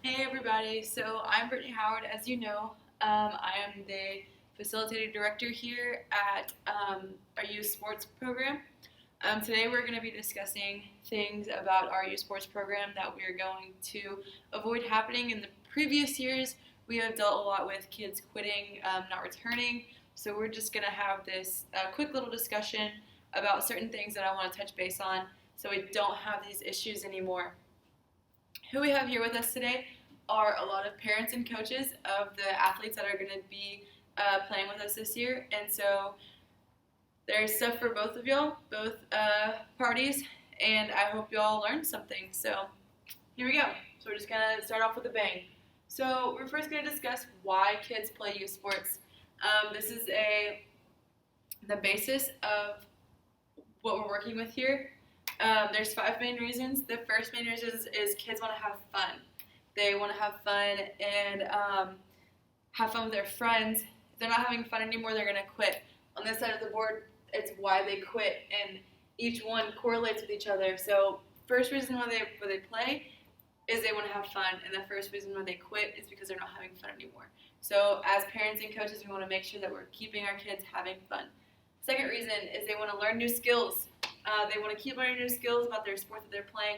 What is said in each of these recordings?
Hey everybody, so I'm Brittany Howard. As you know, I am the facilitator director here at our youth sports program. Today we're going to be discussing things about our youth sports program that we are going to avoid happening. In the previous years, we have dealt a lot with kids quitting, not returning. So we're just going to have this quick little discussion about certain things that I want to touch base on so we don't have these issues anymore. Who we have here with us today are a lot of parents and coaches of the athletes that are going to be playing with us this year. And so there's stuff for both of y'all, both parties, and I hope y'all learned something. So here we go. So we're just going to start off with a bang. So we're first going to discuss why kids play youth sports. This is the basis of what we're working with here. There's 5 main reasons. The first main reason is kids want to have fun. They want to have fun and have fun with their friends. If they're not having fun anymore, they're going to quit. On this side of the board, it's why they quit, and each one correlates with each other. So first reason why they play is they want to have fun, and the first reason why they quit is because they're not having fun anymore. So as parents and coaches, we want to make sure that we're keeping our kids having fun. Second reason is they want to learn new skills. They want to keep learning new skills about their sport that they're playing,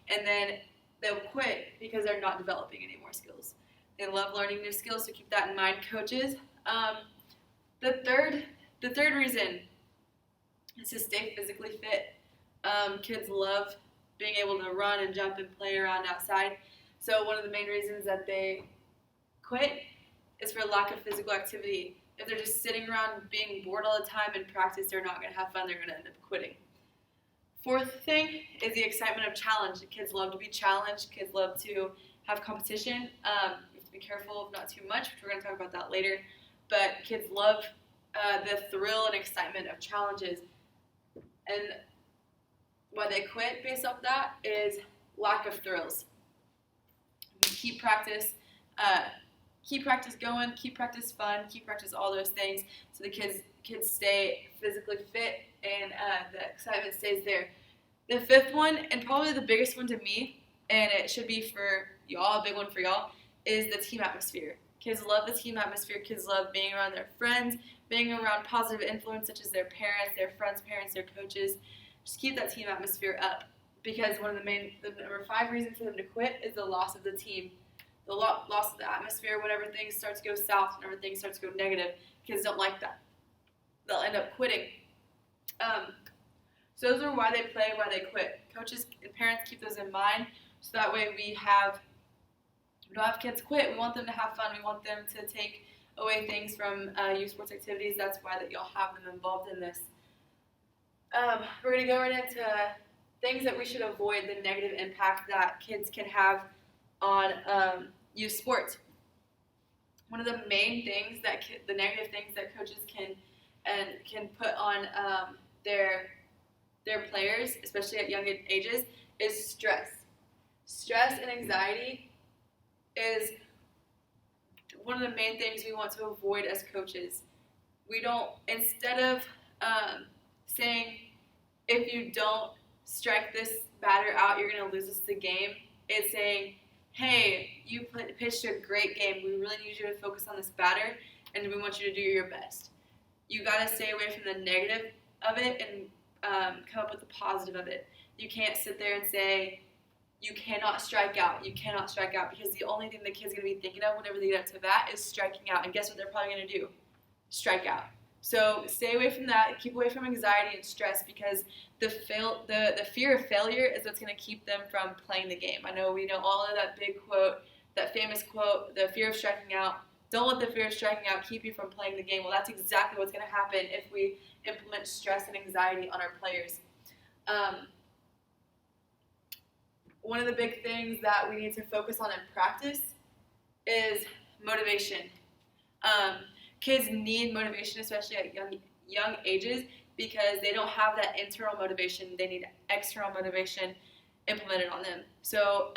and then they'll quit because they're not developing any more skills. They love learning new skills, so keep that in mind, coaches. The third reason is to stay physically fit. Kids love being able to run and jump and play around outside. So one of the main reasons that they quit is for lack of physical activity. If they're just sitting around being bored all the time in practice, they're not going to have fun. They're going to end up quitting. Fourth thing is the excitement of challenge. Kids love to be challenged. Kids love to have competition. You have to be careful of not too much, which we're going to talk about that later. But kids love the thrill and excitement of challenges. And why they quit based off that is lack of thrills. Keep practice going, keep practice fun, keep practice all those things so the kids stay physically fit and the excitement stays there. The fifth one, and probably the biggest one to me, and it should be for y'all, a big one for y'all, is the team atmosphere. Kids love the team atmosphere. Kids love being around their friends, being around positive influence such as their parents, their friends' parents, their coaches. Just keep that team atmosphere up, because the number 5 reason for them to quit is the loss of the team. The loss of the atmosphere whenever things start to go south, whenever things start to go negative. Kids don't like that. They'll end up quitting. So those are why they play, why they quit. Coaches and parents keep those in mind, so that way we don't have kids quit. We want them to have fun. We want them to take away things from youth sports activities. That's why that y'all have them involved in this. We're going to go right into things that we should avoid, the negative impact that kids can have on youth sports. One of the main things the negative things that coaches can put on their players, especially at young ages, is stress. Stress and anxiety is one of the main things we want to avoid as coaches. We don't, instead of saying, if you don't strike this batter out, you're going to lose the game, it's saying, hey, you pitched a great game. We really need you to focus on this batter, and we want you to do your best. You got to stay away from the negative of it and come up with the positive of it. You can't sit there and say, you cannot strike out. You cannot strike out, because the only thing the kid's going to be thinking of whenever they get up to bat is striking out. And guess what they're probably going to do? Strike out. So stay away from that. Keep away from anxiety and stress, because the fear of failure is what's going to keep them from playing the game. I know we know all of that big quote, that famous quote, the fear of striking out. Don't let the fear of striking out keep you from playing the game. Well, that's exactly what's going to happen if we implement stress and anxiety on our players. One of the big things that we need to focus on in practice is motivation. Kids need motivation, especially at young ages, because they don't have that internal motivation. They need external motivation implemented on them. So,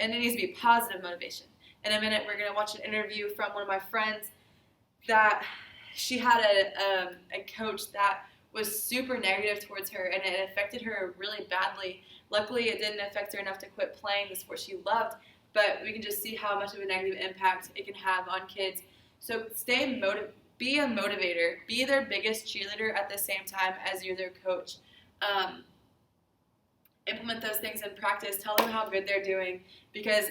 and it needs to be positive motivation. In a minute, we're going to watch an interview from one of my friends that she had a coach that was super negative towards her, and it affected her really badly. Luckily, it didn't affect her enough to quit playing the sport she loved, but we can just see how much of a negative impact it can have on kids. So be a motivator. Be their biggest cheerleader at the same time as you're their coach. Implement those things in practice. Tell them how good they're doing, because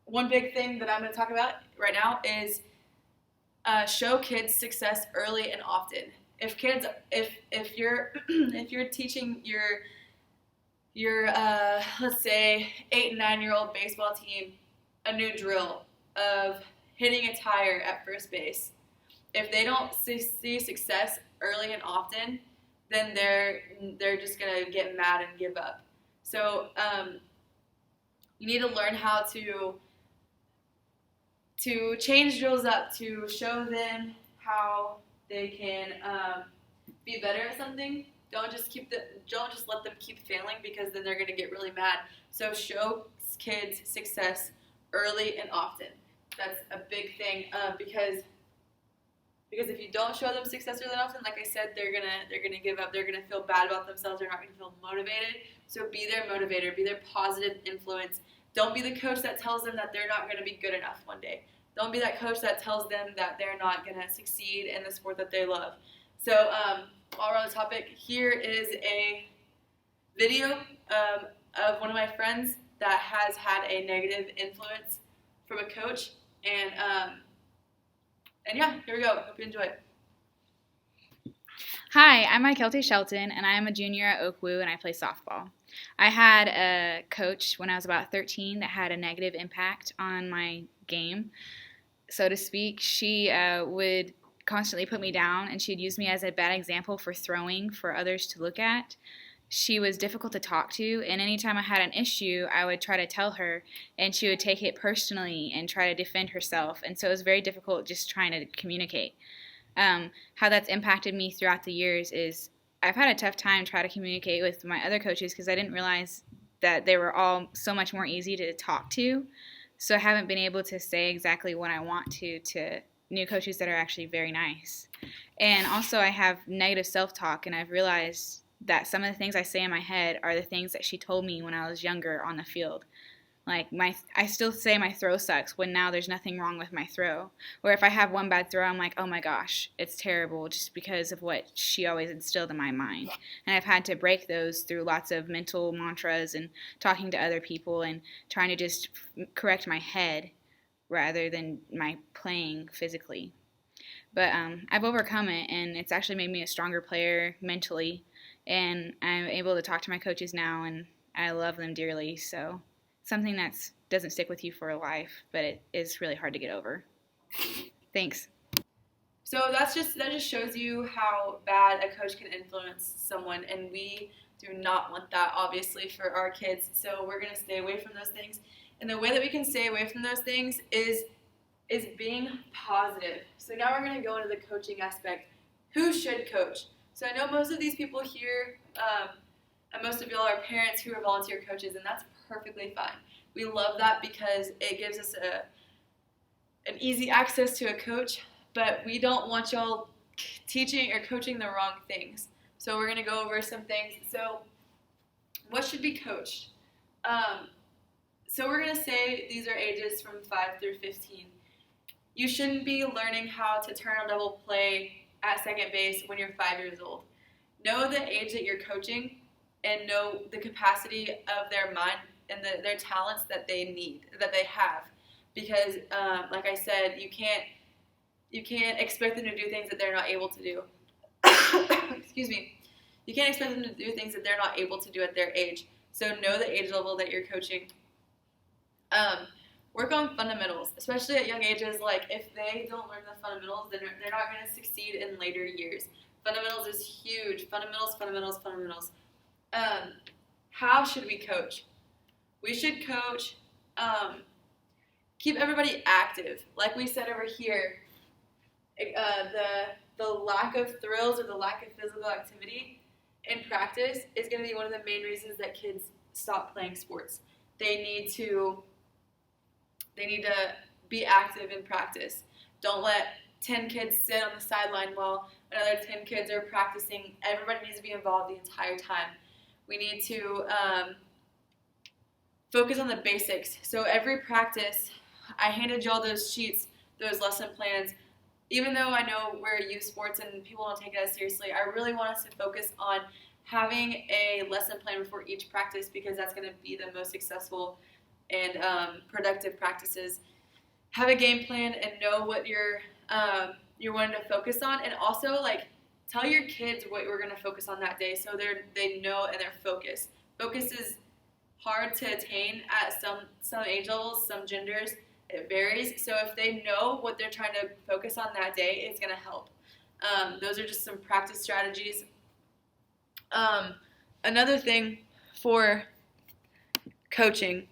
one big thing that I'm going to talk about right now is show kids success early and often. If you're if you're teaching your let's say 8 and 9-year-old baseball team a new drill of hitting a tire at first base, if they don't see success early and often, then they're just gonna get mad and give up. So you need to learn how to change drills up, to show them how they can be better at something. Don't just let them keep failing, because then they're gonna get really mad. So show kids success early and often. That's a big thing, because if you don't show them success early and often, like I said, they're gonna give up. They're gonna feel bad about themselves. They're not gonna feel motivated. So be their motivator. Be their positive influence. Don't be the coach that tells them that they're not gonna be good enough one day. Don't be that coach that tells them that they're not gonna succeed in the sport that they love. So while we're on the topic, here is a video of one of my friends that has had a negative influence from a coach, and yeah, here we go. Hope you enjoy it. Hi, I'm Mykelty Shelton, and I'm a junior at Oakwoo, and I play softball. I had a coach when I was about 13 that had a negative impact on my game, so to speak. She would constantly put me down, and she'd use me as a bad example for throwing for others to look at. She was difficult to talk to, and anytime I had an issue, I would try to tell her, and she would take it personally and try to defend herself, and so it was very difficult just trying to communicate. How that's impacted me throughout the years is I've had a tough time trying to communicate with my other coaches, because I didn't realize that they were all so much more easy to talk to, so I haven't been able to say exactly what I want to new coaches that are actually very nice. And also I have negative self-talk, and I've realized that some of the things I say in my head are the things that she told me when I was younger on the field. Like I still say my throw sucks, when now there's nothing wrong with my throw. Or if I have one bad throw, I'm like, oh my gosh, it's terrible, just because of what she always instilled in my mind. And I've had to break those through lots of mental mantras and talking to other people and trying to just correct my head rather than my playing physically. But I've overcome it, and it's actually made me a stronger player mentally, and I'm able to talk to my coaches now, and I love them dearly. So something that doesn't stick with you for life, but it is really hard to get over. Thanks. So that just shows you how bad a coach can influence someone, and we do not want that, obviously, for our kids. So we're going to stay away from those things. And the way that we can stay away from those things is being positive. So now we're going to go into the coaching aspect. Who should coach? So I know most of these people here, and most of y'all are parents who are volunteer coaches, and that's perfectly fine. We love that because it gives us an easy access to a coach, but we don't want y'all teaching or coaching the wrong things. So we're going to go over some things. So what should be coached? So we're going to say these are ages from 5 through 15. You shouldn't be learning how to turn a double play at second base when you're 5 years old. Know the age that you're coaching and know the capacity of their mind and their talents that they need, that they have. Because, like I said, you can't expect them to do things that they're not able to do. Excuse me. You can't expect them to do things that they're not able to do at their age. So know the age level that you're coaching. Work on fundamentals, especially at young ages. Like, if they don't learn the fundamentals, then they're not going to succeed in later years. Fundamentals is huge. Fundamentals. How should we coach? We should coach, keep everybody active. Like we said over here, the lack of thrills or the lack of physical activity in practice is going to be one of the main reasons that kids stop playing sports. They need to be active in practice. Don't let 10 kids sit on the sideline while another 10 kids are practicing. Everybody needs to be involved the entire time. We need to focus on the basics. So every practice, I handed y'all those sheets, those lesson plans. Even though I know we're youth sports and people don't take it as seriously, I really want us to focus on having a lesson plan before each practice, because that's going to be the most successful and productive practices. Have a game plan and know what you're wanting to focus on, and also like tell your kids what you're going to focus on that day, so they know and they're focused. Focus is hard to attain at some age levels, some genders. It varies. So if they know what they're trying to focus on that day, it's going to help. Those are just some practice strategies. Another thing for coaching,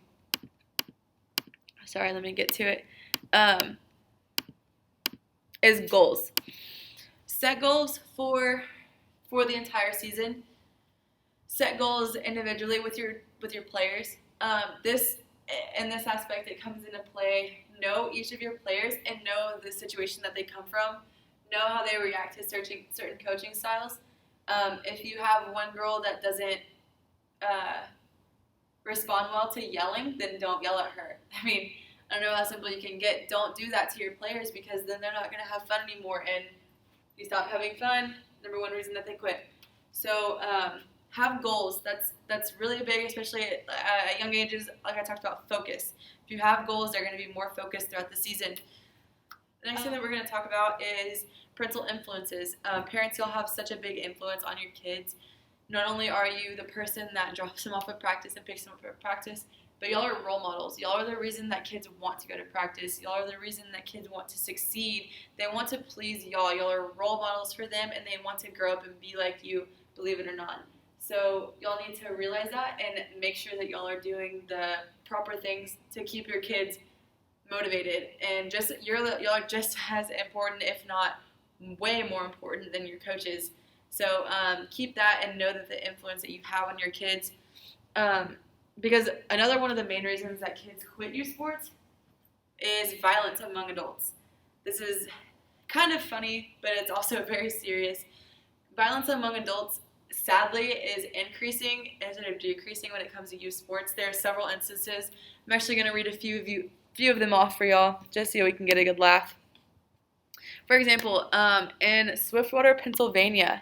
sorry, let me get to it, is goals. Set goals for the entire season. Set goals individually with your players. In this aspect, it comes into play. Know each of your players and know the situation that they come from. Know how they react to certain coaching styles. If you have one girl that doesn't respond well to yelling, then don't yell at her. I mean, I don't know how simple you can get. Don't do that to your players, because then they're not going to have fun anymore. And if you stop having fun, number one reason that they quit. So have goals. That's really big, especially at young ages. Like I talked about, focus. If you have goals, they're going to be more focused throughout the season. The next thing that we're going to talk about is parental influences. Parents, y'all have such a big influence on your kids. Not only are you the person that drops them off at practice and picks them up at practice, but y'all are role models. Y'all are the reason that kids want to go to practice. Y'all are the reason that kids want to succeed. They want to please y'all. Y'all are role models for them, and they want to grow up and be like you, believe it or not. So y'all need to realize that and make sure that y'all are doing the proper things to keep your kids motivated. And y'all are just as important, if not way more important, than your coaches. So keep that and know that the influence that you have on your kids. Because another one of the main reasons that kids quit youth sports is violence among adults. This is kind of funny, but it's also very serious. Violence among adults, sadly, is increasing instead of decreasing when it comes to youth sports. There are several instances. I'm actually going to read a few of them off for y'all, just so we can get a good laugh. For example, in Swiftwater, Pennsylvania,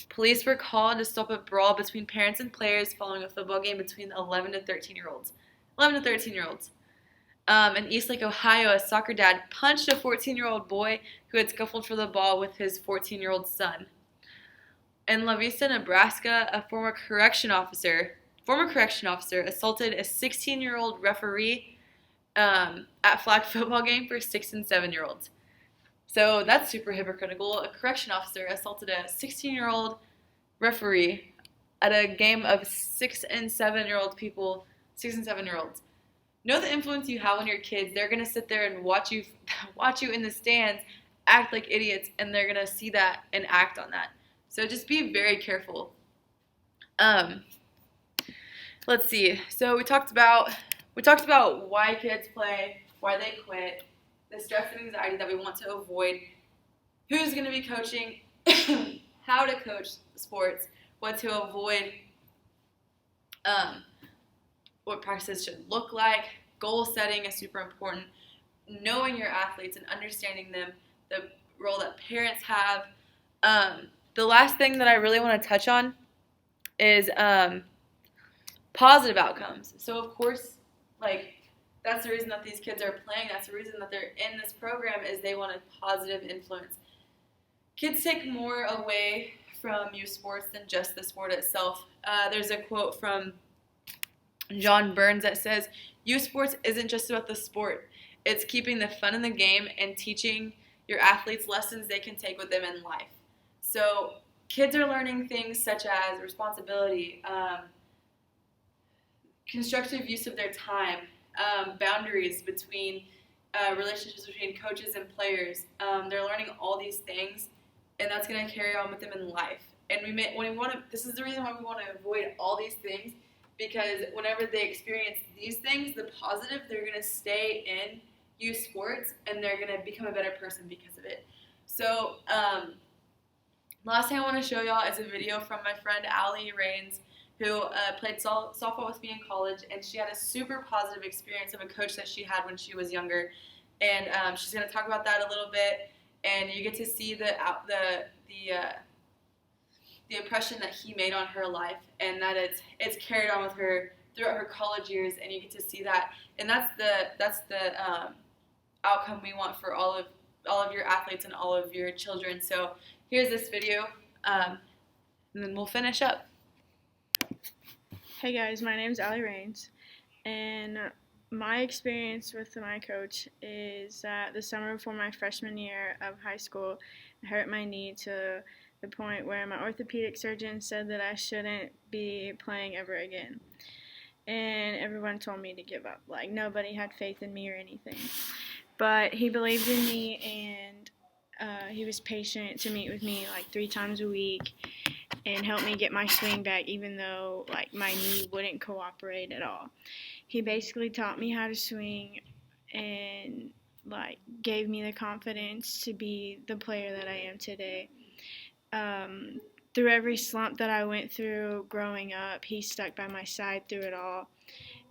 police were called to stop a brawl between parents and players following a football game between 11 to 13-year-olds. In Eastlake, Ohio, a soccer dad punched a 14-year-old boy who had scuffled for the ball with his 14-year-old son. In La Vista, Nebraska, a former correction officer assaulted a 16-year-old referee at flag football game for 6 and 7-year-olds. So that's super hypocritical. A correction officer assaulted a 16-year-old referee at a game of 6 and 7-year-olds. Know the influence you have on your kids. They're going to sit there and watch you in the stands, act like idiots, and they're going to see that and act on that. So just be very careful. Let's see. So we talked about why kids play, why they quit, the stress and anxiety that we want to avoid, who's going to be coaching, how to coach sports, what to avoid, what practices should look like. Goal setting is super important. Knowing your athletes and understanding them, the role that parents have. The last thing that I really want to touch on is positive outcomes. So, of course, that's the reason that these kids are playing. That's the reason that they're in this program, is they want a positive influence. Kids take more away from youth sports than just the sport itself. There's a quote from John Burns that says, "Youth sports isn't just about the sport. It's keeping the fun in the game and teaching your athletes lessons they can take with them in life." So kids are learning things such as responsibility, constructive use of their time, boundaries between relationships between coaches and players. They're learning all these things, and that's going to carry on with them in life. And this is the reason why we want to avoid all these things, because whenever they experience these things, the positive, they're going to stay in youth sports, and they're going to become a better person because of it. So last thing I want to show y'all is a video from my friend Allie Rains, who played softball with me in college, and she had a super positive experience of a coach that she had when she was younger. And she's going to talk about that a little bit, and you get to see the impression that he made on her life, and that it's carried on with her throughout her college years, and you get to see that, and that's the outcome we want for all of your athletes and all of your children. So here's this video, and then we'll finish up. Hey guys, my name's Allie Rains, and my experience with my coach is that the summer before my freshman year of high school, I hurt my knee to the point where my orthopedic surgeon said that I shouldn't be playing ever again. And everyone told me to give up. Like, nobody had faith in me or anything. But he believed in me, and he was patient to meet with me like 3 times a week and help me get my swing back, even though like my knee wouldn't cooperate at all. He basically taught me how to swing and like gave me the confidence to be the player that I am today. Through every slump that I went through growing up, he stuck by my side through it all.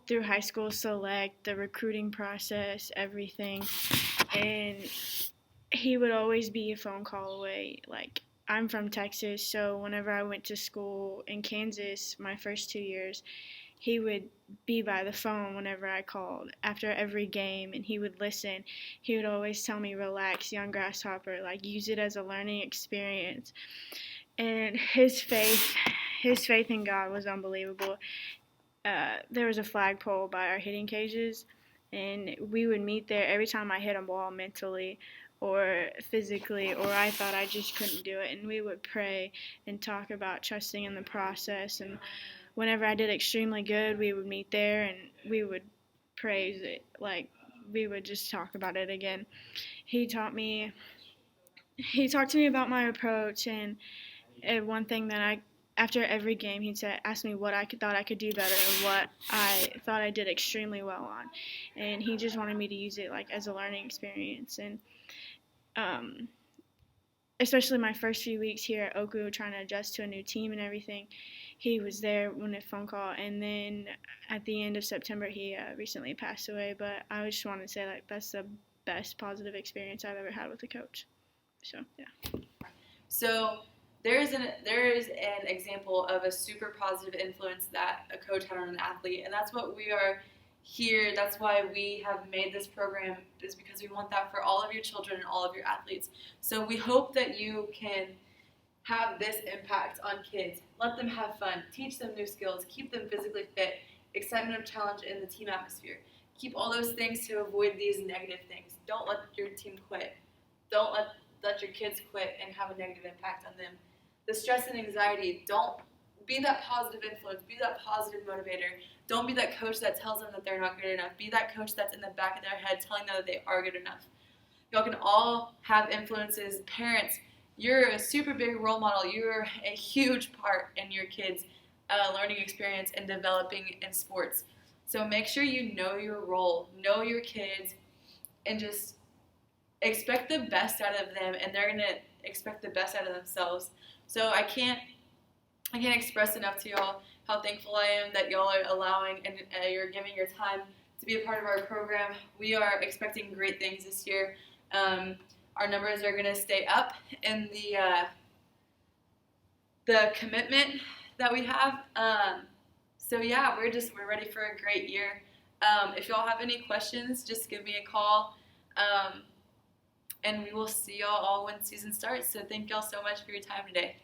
Through high school select, the recruiting process, everything. And he would always be a phone call away. Like, I'm from Texas, so whenever I went to school in Kansas my first 2 years, he would be by the phone whenever I called after every game, and he would listen. He would always tell me, relax, young grasshopper, like, use it as a learning experience. And his faith in God was unbelievable. There was a flagpole by our hitting cages, and we would meet there every time I hit a ball mentally or physically, or I thought I just couldn't do it, and we would pray and talk about trusting in the process. And whenever I did extremely good, we would meet there and we would praise it. Like, we would just talk about it again. He talked to me about my approach, and one thing that after every game, he'd ask me what I thought I could do better and what I thought I did extremely well on. And he just wanted me to use it like as a learning experience. And especially my first few weeks here at Oakwood, trying to adjust to a new team and everything, he was there when a phone call. And then at the end of September, he recently passed away. But I just wanted to say, like, that's the best positive experience I've ever had with a coach. So, yeah. So there is an example of a super positive influence that a coach had on an athlete, and that's what we are here. That's why we have made this program, is because we want that for all of your children and all of your athletes. So we hope that you can have this impact on kids. Let them have fun. Teach them new skills. Keep them physically fit. Excitement of challenge in the team atmosphere. Keep all those things to avoid these negative things. Don't let your team quit. Don't let your kids quit and have a negative impact on them. The stress and anxiety, don't be that positive influence. Be that positive motivator. Don't be that coach that tells them that they're not good enough. Be that coach that's in the back of their head telling them that they are good enough. Y'all can all have influences. Parents, you're a super big role model. You're a huge part in your kids' learning experience and developing in sports. So make sure you know your role, know your kids, and just expect the best out of them, and they're going to expect the best out of themselves. So I can't express enough to y'all how thankful I am that y'all are allowing and you're giving your time to be a part of our program. We are expecting great things this year. Our numbers are going to stay up in the commitment that we have. So yeah, we're ready for a great year. If y'all have any questions, just give me a call. And we will see y'all all when season starts. So thank y'all so much for your time today.